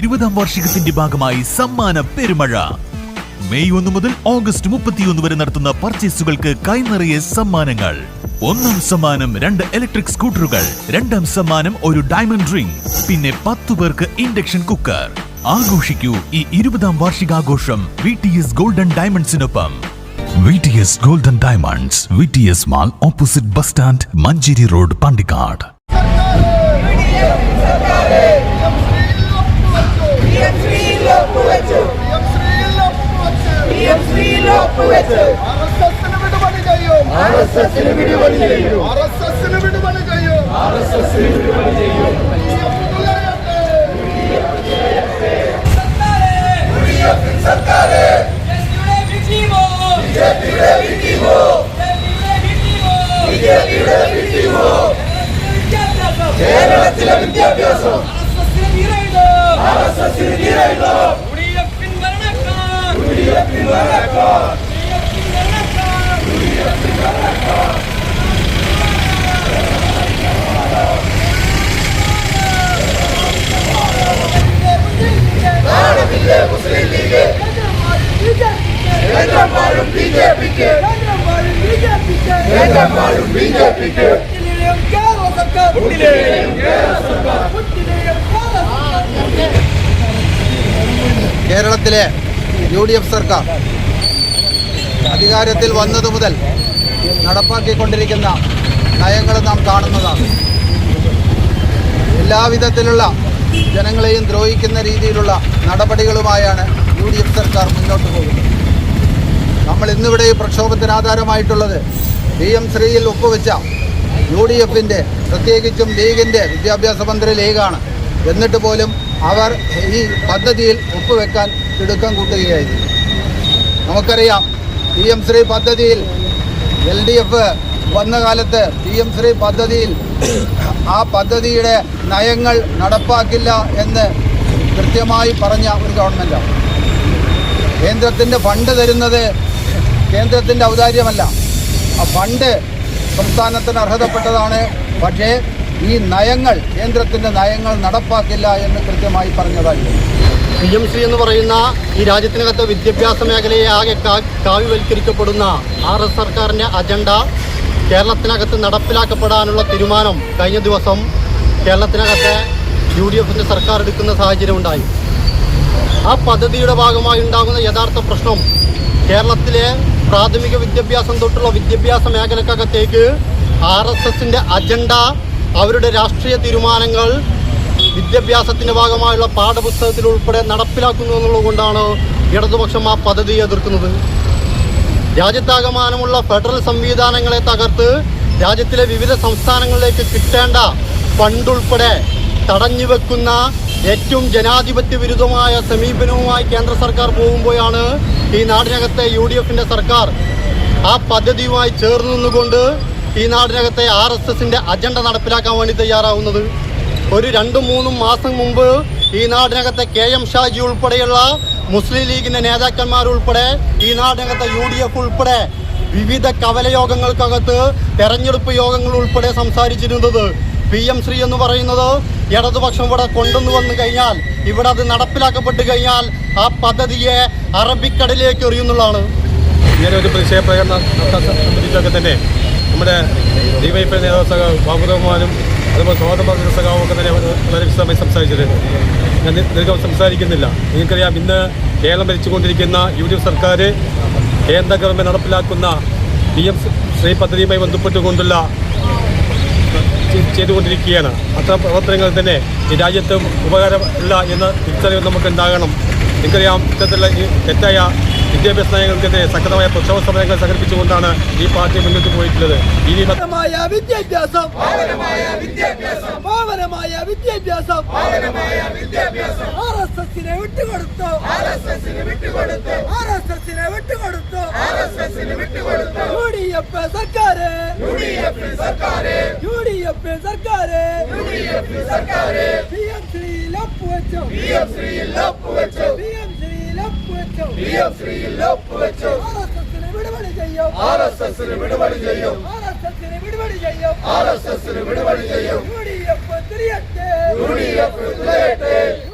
20ാം വാർഷികത്തിന്റെ ഭാഗമായി സമ്മാന പെരുമഴ. മെയ് 1 മുതൽ ഓഗസ്റ്റ് 31 വരെ നടത്തുന്ന പർച്ചേസുകൾക്ക് കൈനിറയെ സമ്മാനങ്ങൾ. 1ാം സമ്മാനം 2 ഇലക്ട്രിക് സ്കൂട്ടറുകൾ, 2ാം സമ്മാനം ഒരു ഡയമണ്ട് റിംഗ്, പിന്നെ 10 പേർക്ക് ഇൻഡക്ഷൻ കുക്കർ. ആഘോഷിക്കൂ ഈ 20ാം വാർഷികാഘോഷം VTS ഗോൾഡൻ ഡയമണ്ട്സിനൊപ്പം. VTS golden diamonds, VTS mall opposite bus stand, Manjeri road, Pandikkad. കേരളത്തിലെ വിദ്യാഭ്യാസം മുസ്ലിം ലീഗ് BJPക്ക് കേരളത്തിലെ UDF സർക്കാർ അധികാരത്തിൽ വന്നതു മുതൽ നടപ്പാക്കിക്കൊണ്ടിരിക്കുന്ന നയങ്ങൾ നാം കാണുന്നതാണ്. എല്ലാവിധത്തിലുള്ള ജനങ്ങളെയും ദ്രോഹിക്കുന്ന രീതിയിലുള്ള നടപടികളുമായാണ് UDF സർക്കാർ മുന്നോട്ട് പോകുന്നത്. നമ്മൾ ഇന്നിവിടെ ഈ പ്രക്ഷോഭത്തിന് ആധാരമായിട്ടുള്ളത് PM ശ്രീയിൽ ഒപ്പുവെച്ച UDFൻ്റെ, പ്രത്യേകിച്ചും ലീഗിൻ്റെ, വിദ്യാഭ്യാസ മന്ത്രി ലീഗാണ്. എന്നിട്ട് പോലും അവർ ഈ പദ്ധതിയിൽ ഒപ്പുവെക്കാൻ തിടുക്കം കൂട്ടുകയായിരുന്നു. നമുക്കറിയാം, PM ശ്രീ പദ്ധതിയിൽ LDF വന്ന കാലത്ത് PM ശ്രീ പദ്ധതിയിൽ ആ പദ്ധതിയുടെ നയങ്ങൾ നടപ്പാക്കില്ല എന്ന് കൃത്യമായി പറഞ്ഞ ഒരു ഗവൺമെൻറ്റാണ്. കേന്ദ്രത്തിൻ്റെ ഫണ്ട് തരുന്നത് കേന്ദ്രത്തിൻ്റെ ഔദാര്യമല്ല, ആ ഫണ്ട് സംസ്ഥാനത്തിന് അർഹതപ്പെട്ടതാണ്. പക്ഷേ ഈ നയങ്ങൾ, കേന്ദ്രത്തിൻ്റെ നയങ്ങൾ നടപ്പാക്കില്ല എന്ന് കൃത്യമായി പറഞ്ഞതായിരുന്നു. PM ശ്രീ എന്ന് പറയുന്ന ഈ രാജ്യത്തിനകത്ത് വിദ്യാഭ്യാസ മേഖലയെ ആകെ കാവ്യവൽക്കരിക്കപ്പെടുന്ന RS സർക്കാരിൻ്റെ അജണ്ട കേരളത്തിനകത്ത് നടപ്പിലാക്കപ്പെടാനുള്ള തീരുമാനം കഴിഞ്ഞ ദിവസം കേരളത്തിനകത്ത് UDFൻ്റെ സർക്കാർ എടുക്കുന്ന സാഹചര്യം ഉണ്ടായി. ആ പദ്ധതിയുടെ ഭാഗമായി ഉണ്ടാകുന്ന യഥാർത്ഥ പ്രശ്നം കേരളത്തിലെ പ്രാഥമിക വിദ്യാഭ്യാസം തൊട്ടുള്ള വിദ്യാഭ്യാസ മേഖലക്കകത്തേക്ക് RSSൻ്റെ അജണ്ട, അവരുടെ രാഷ്ട്രീയ തീരുമാനങ്ങൾ വിദ്യാഭ്യാസത്തിൻ്റെ ഭാഗമായുള്ള പാഠപുസ്തകത്തിൽ ഉൾപ്പെടെ നടപ്പിലാക്കുന്നു എന്നുള്ളതുകൊണ്ടാണ് ഇടതുപക്ഷം ആ പദ്ധതിയെ എതിർക്കുന്നത്. രാജ്യത്താകമാനമുള്ള ഫെഡറൽ സംവിധാനങ്ങളെ തകർത്ത് രാജ്യത്തിലെ വിവിധ സംസ്ഥാനങ്ങളിലേക്ക് കിട്ടേണ്ട ഫണ്ടുൾപ്പെടെ തടഞ്ഞു വെക്കുന്ന ഏറ്റവും ജനാധിപത്യ വിരുദ്ധമായ സമീപനവുമായി കേന്ദ്ര സർക്കാർ പോകുമ്പോഴാണ് ഈ നാടിനകത്തെ UDFൻ്റെ സർക്കാർ ആ പദ്ധതിയുമായി ചേർന്ന് നിന്നുകൊണ്ട് ഈ നാടിനകത്തെ RSSൻ്റെ അജണ്ട നടപ്പിലാക്കാൻ വേണ്ടി തയ്യാറാവുന്നത്. ഒരു 2-3 മാസം മുമ്പ് ഈ നാടിനകത്തെ KM ഷാജി ഉൾപ്പെടെയുള്ള മുസ്ലിം ലീഗിൻ്റെ നേതാക്കന്മാരുൾപ്പെടെ ഈ നാടിനകത്തെ UDF ഉൾപ്പെടെ വിവിധ കവലയോഗങ്ങൾക്കകത്ത് തെരഞ്ഞെടുപ്പ് യോഗങ്ങൾ ഉൾപ്പെടെ സംസാരിച്ചിരുന്നത് PM ശ്രീ എന്ന് പറയുന്നത് ഇടതുപക്ഷം ഇവിടെ കൊണ്ടുവന്നു വന്നു കഴിഞ്ഞാൽ, ഇവിടെ അത് നടപ്പിലാക്കപ്പെട്ട് കഴിഞ്ഞാൽ ആ പദ്ധതിയെ അറബിക്കടലിലേക്ക് എറിയുന്നുള്ളതാണ്. ഇങ്ങനെ ഒരു പ്രതിഷേധ പ്രകടനം സംബന്ധിച്ചൊക്കെ തന്നെ നമ്മുടെ DYFI നേതാവ് ബാബുറഹ്മാനും അതുപോലെ സ്വാതന്ത്ര്യ സഖാവും ഒക്കെ തന്നെ വളരെ വിശദമായി സംസാരിച്ചിട്ടുണ്ട്. ഞാൻ ദീർഘം സംസാരിക്കുന്നില്ല. നിങ്ങൾക്കറിയാം, ഇന്ന് കേരളം ഭരിച്ചുകൊണ്ടിരിക്കുന്ന UDF സർക്കാർ കേന്ദ്ര ഗവൺമെൻറ് നടപ്പിലാക്കുന്ന PM ശ്രീ പദ്ധതിയുമായി ബന്ധപ്പെട്ടുകൊണ്ടുള്ള ചെയ്തുകൊണ്ടിരിക്കുകയാണ്. അത്തരം പ്രവർത്തനങ്ങൾ തന്നെ ഈ രാജ്യത്ത് ഉപകാരമില്ല എന്ന തിരിച്ചറിവ് നമുക്കുണ്ടാകണം. നിങ്ങൾക്കറിയാം, ഇത്തരത്തിലുള്ള ഈ തെറ്റായ വിദ്യാഭ്യാസ നയങ്ങൾക്കെതിരെ ശക്തമായ പ്രക്ഷോഭ സമരങ്ങൾ സംഘടിപ്പിച്ചുകൊണ്ടാണ് ഈ പാർട്ടി മുന്നോട്ട് പോയിട്ടുള്ളത്. UDF